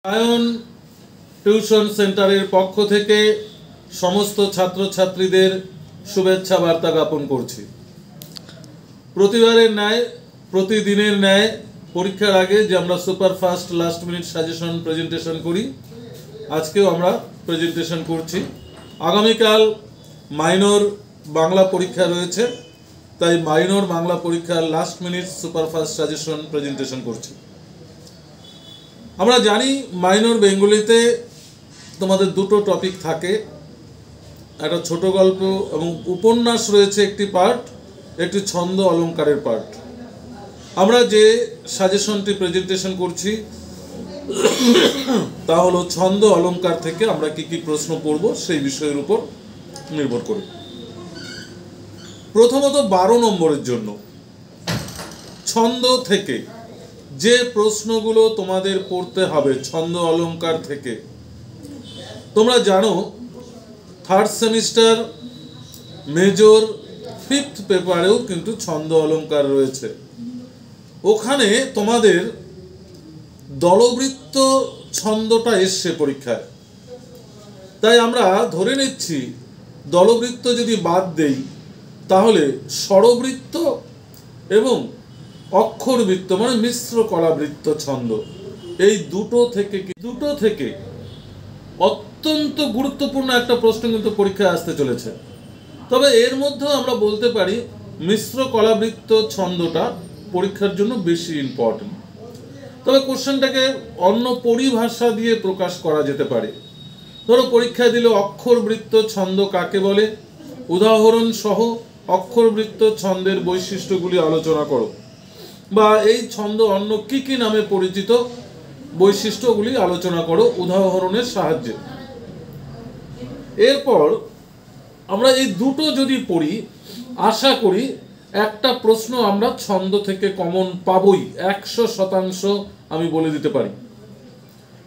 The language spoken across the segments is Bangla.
সায়ন টিউশন সেন্টারের পক্ষ থেকে সমস্ত ছাত্রছাত্রীদের শুভেচ্ছা বার্তা জ্ঞাপন করছি। প্রতিবারের ন্যায় প্রতিদিনের ন্যায় পরীক্ষার আগে যে আমরা superfast last minute suggestion presentation করি, আজকেও আমরা প্রেজেন্টেশন করছি। আগামীকাল মাইনর বাংলা পরীক্ষা রয়েছে, তাই মাইনর বাংলা পরীক্ষার last minute superfast suggestion presentation করছি। আমরা জানি মাইনর বেঙ্গলিতে তোমাদের দুটো টপিক থাকে, একটা ছোট গল্প এবং উপন্যাস রয়েছে একটি পার্ট, একটি ছন্দ অলঙ্কারের পার্ট। আমরা যে সাজেশনটি প্রেজেন্টেশন করছি তা হলো ছন্দ অলঙ্কার থেকে আমরা কি কি প্রশ্ন পড়ব সেই বিষয়ের উপর নির্ভর করে। প্রথমত 12 নম্বরের জন্য ছন্দ থেকে যে প্রশ্নগুলো তোমাদের পড়তে হবে ছন্দ অলঙ্কার থেকে, তোমরা জানো থার্ড সেমিস্টার মেজর 5th পেপারেও কিন্তু ছন্দ অলঙ্কার রয়েছে। ওখানে তোমাদের দলবৃত্ত ছন্দটা এসছে পরীক্ষায়, তাই আমরা ধরে নিচ্ছি দলবৃত্ত যদি বাদ দেই তাহলে স্বরবৃত্ত এবং অক্ষরবৃত্ত মানে মিশ্র কলাবৃত্ত ছন্দ, এই দুটো থেকে অত্যন্ত গুরুত্বপূর্ণ একটা প্রশ্ন কিন্তু পরীক্ষায় আসতে চলেছে। তবে এর মধ্যেও আমরা বলতে পারি মিশ্র কলাবৃত্ত ছন্দটা পরীক্ষার জন্য বেশি ইম্পর্টেন্ট। তবে কোশ্চেনটাকে অন্য পরিভাষা দিয়ে প্রকাশ করা যেতে পারে। ধরো পরীক্ষায় দিল অক্ষরবৃত্ত ছন্দ কাকে বলে, উদাহরণ সহ অক্ষরবৃত্ত ছন্দের বৈশিষ্ট্যগুলি আলোচনা করো, বা এই ছন্দ অন্য কি কি নামে পরিচিত বৈশিষ্ট্যগুলি আলোচনা করো উদাহরণের সাহায্যে। এরপর আমরা এই দুটো যদি পড়ি, আশা করি একটা প্রশ্ন আমরা ছন্দ থেকে কমন পাবই 100% আমি বলে দিতে পারি।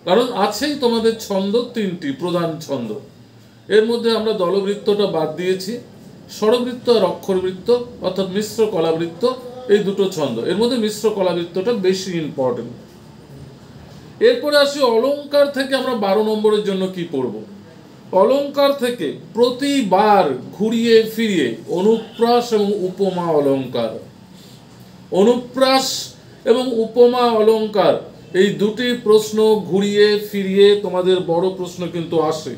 কারণ আছেই তোমাদের ছন্দ 3টি প্রধান ছন্দ, এর মধ্যে আমরা দলবৃত্তটা বাদ দিয়েছি, স্বরবৃত্ত আর অক্ষরবৃত্ত অর্থাৎ মিশ্র কলাবৃত্ত, এই দুটো ছন্দ, এর মধ্যে মিশ্র কলাবৃত্তটা বেশি ইম্পর্টেন্ট। এরপরে আসি অলঙ্কার থেকে আমরা 12 নম্বরের জন্য কি পড়ব। অলঙ্কার থেকে প্রতিবার ঘুরিয়ে ফিরিয়ে অনুপ্রাস এবং উপমা অলঙ্কার, অনুপ্রাস এবং উপমা অলঙ্কার এই দুটি প্রশ্ন ঘুরিয়ে ফিরিয়ে তোমাদের বড় প্রশ্ন কিন্তু আসে।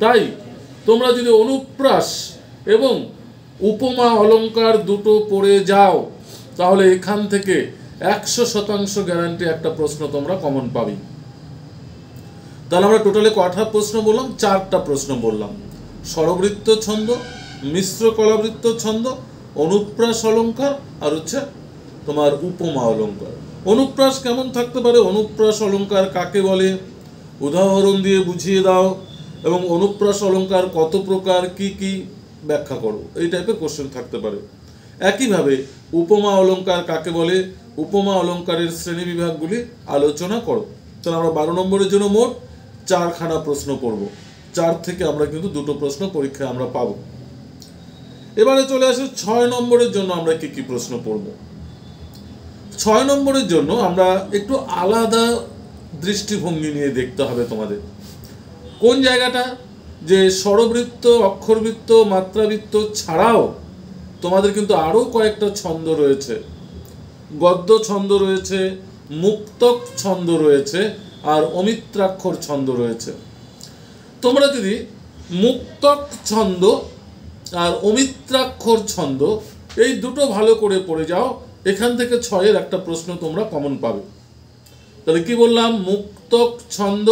তাই তোমরা যদি অনুপ্রাস এবং উপমা অলঙ্কার দুটো পড়ে যাও তাহলে এখান থেকে 100% গ্যারান্টি একটা প্রশ্ন তোমরা কমন পাবে। তাহলে আমরা টোটালে কটা প্রশ্ন বললাম? 4টা প্রশ্ন বললাম। স্বরবৃত্ত ছন্দ, মিশ্র কলাবৃত্ত ছন্দ, অনুপ্রাস অলঙ্কার আর হচ্ছে তোমার উপমা অলঙ্কার। অনুপ্রাস কেমন থাকতে পারে, অনুপ্রাস অলঙ্কার কাকে বলে, উদাহরণ দিয়ে বুঝিয়ে দাও, এবং অনুপ্রাস অলঙ্কার কত প্রকার, কি কি ব্যাখ্যা করো, এই টাইপের কোশ্চেন থাকতে পারে। একইভাবে উপমা অলঙ্কার কাকে বলে, উপমা অলঙ্কারের শ্রেণী বিভাগগুলি আলোচনা করো। তাহলে আমরা 12 নম্বরের জন্য মোট 4খানা প্রশ্ন পড়ব। 4 থেকে আমরা কিন্তু দুটো প্রশ্ন পরীক্ষায় আমরা পাবো। এবারে চলে আসে 6 নম্বরের জন্য আমরা কি কি প্রশ্ন পড়ব। 6 নম্বরের জন্য আমরা একটু আলাদা দৃষ্টিভঙ্গি নিয়ে দেখতে হবে তোমাদের। কোন জায়গাটা, যে স্বরবৃত্ত, অক্ষরবৃত্ত, মাত্রাবৃত্ত ছাড়াও তোমাদের কিন্তু আরও কয়েকটা ছন্দ রয়েছে, গদ্য ছন্দ রয়েছে, মুক্তক ছন্দ রয়েছে আর অমিত্রাক্ষর ছন্দ রয়েছে। তোমরা যদি মুক্তক ছন্দ আর অমিত্রাক্ষর ছন্দ এই দুটো ভালো করে পড়ে যাও, এখান থেকে 6-এর একটা প্রশ্ন তোমরা কমন পাবে। তাহলে কি বললাম, মুক্তক ছন্দ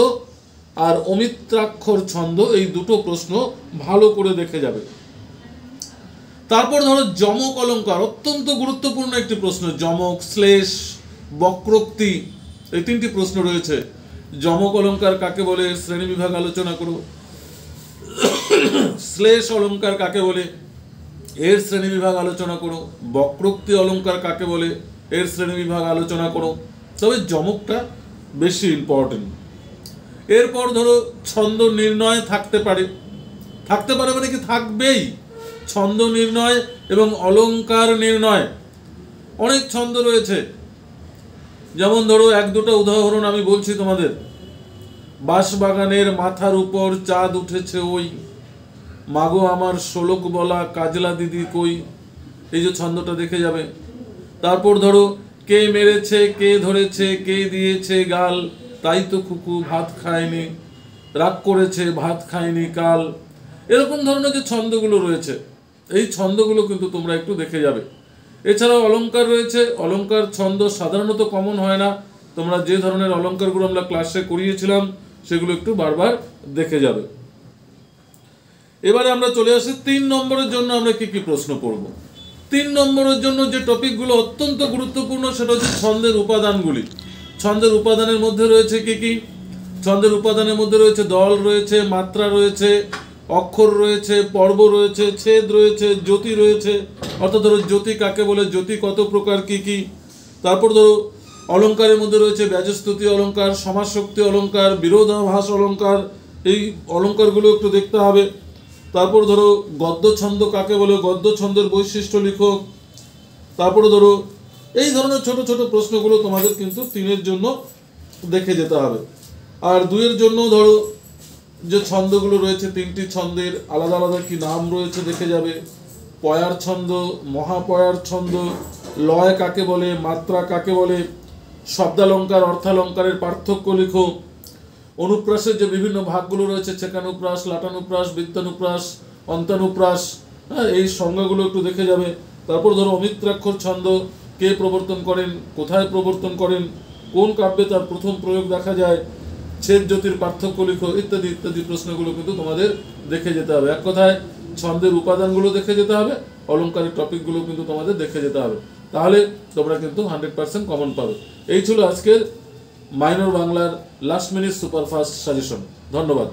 আর অমিত্রাক্ষর ছন্দ এই দুটো প্রশ্ন ভালো করে দেখে যাবে। তারপর ধরো যমক অলঙ্কার, অত্যন্ত গুরুত্বপূর্ণ একটি প্রশ্ন। যমক, শ্লেষ, বক্রোক্তি এই 3টি প্রশ্ন রয়েছে। যমক অলঙ্কার কাকে বলে, শ্রেণী বিভাগ আলোচনা করো। শ্লেষ অলঙ্কার কাকে বলে, এর শ্রেণী বিভাগ আলোচনা করো। বক্রোক্তি অলঙ্কার কাকে বলে, এর শ্রেণী বিভাগ আলোচনা করো। তবে যমকটা বেশি ইম্পর্টেন্ট। এরপর ধরো ছন্দ নির্ণয় থাকতে পারে মানে কি থাকবেই। ছন্দ নির্ণয় এবং অলঙ্কার নির্ণয়, অনেক ছন্দ রয়েছে, যেমন ধরো 1-2টা উদাহরণ আমি বলছি তোমাদের। বাঁশবাগানের মাথার উপর চাঁদ উঠেছে ওই, মাগো আমার শোলক বলা কাজলা দিদি কই। এই যে ছন্দটা দেখে যাবে। তারপর ধরো, কে মেরেছে কে ধরেছে কে দিয়েছে গাল, তাই তো খুকু ভাত খায়নি, রাগ করেছে ভাত খায়নি কাল। এরকম ধরনের যে ছন্দগুলো রয়েছে, এই ছন্দগুলো কিন্তু তোমরা একটু দেখে যাবে। এছাড়াও অলংকার রয়েছে। অলংকার ছন্দ সাধারণত কমন হয় না। তোমরা যে ধরনের অলংকারগুলো আমরা ক্লাসে করিয়েছিলাম সেগুলো একটু বারবার দেখে যাবে। এবারে আমরা চলে আসি 3 নম্বরের জন্য আমরা কি কি প্রশ্ন পড়ব। 3 নম্বরের জন্য যে টপিকগুলো অত্যন্ত গুরুত্বপূর্ণ সেটা হচ্ছে ছন্দের উপাদানগুলি। ছন্দের উপাদানের মধ্যে রয়েছে কি কি? ছন্দের উপাদানের মধ্যে রয়েছে দল রয়েছে, মাত্রা রয়েছে, অক্ষর রয়েছে, পর্ব রয়েছে, ছেদ রয়েছে, জ্যোতি রয়েছে। অর্থাৎ ধরো জ্যোতি কাকে বলে, জ্যোতি কত প্রকার কি কি। তারপর ধরো অলংকারের মধ্যে রয়েছে ব্যাজস্তুতি অলংকার, সমাসশক্তি অলংকার, বিরোধাভাস অলংকার। এই অলংকারগুলো একটু দেখতে হবে। তারপর ধরো গদ্য ছন্দ কাকে বলে, গদ্য ছন্দের বৈশিষ্ট্য লিখো। তারপরে ধরো এই ধরনের ছোট ছোট প্রশ্নগুলো তোমাদের কিন্তু 3-এর জন্য দেখে যেতে হবে। আর 2-এর জন্য ধরো যে ছন্দগুলো রয়েছে, 3টি ছন্দের আলাদা আলাদা কি নাম রয়েছে দেখে যাবে। পয়ার ছন্দ, মহাপয়ার ছন্দ, লয় কাকে বলে, মাত্রা কাকে বলে, শব্দালঙ্কার অর্থালঙ্কারের পার্থক্য লিখো। অনুপ্রাসের যে বিভিন্ন ভাগগুলো রয়েছে, ছেকানুপ্রাস, লাটানুপ্রাস, বৃত্তানুপ্রাস, অন্তানুপ্রাস, হ্যাঁ, এই সংজ্ঞাগুলো একটু দেখে যাবে। তারপর ধরো অমিত্রাক্ষর ছন্দ কে প্রবর্তন করেন, কোথায় প্রবর্তন করেন, কোন কাব্যে তার প্রথম প্রয়োগ দেখা যায়, ছেদ জ্যোতির পার্থক্য লিখো, ইত্যাদি ইত্যাদি প্রশ্নগুলো কিন্তু তোমাদের দেখে যেতে হবে। এক কথায় ছন্দের উপাদানগুলো দেখে যেতে হবে, অলংকারের টপিকগুলো কিন্তু তোমাদের দেখে যেতে হবে। তাহলে তোমরা কিন্তু 100% কমন পাবে। এই ছিল আজকের মাইনর বাংলার লাস্ট মিনিট সুপারফাস্ট সাজেশন। ধন্যবাদ।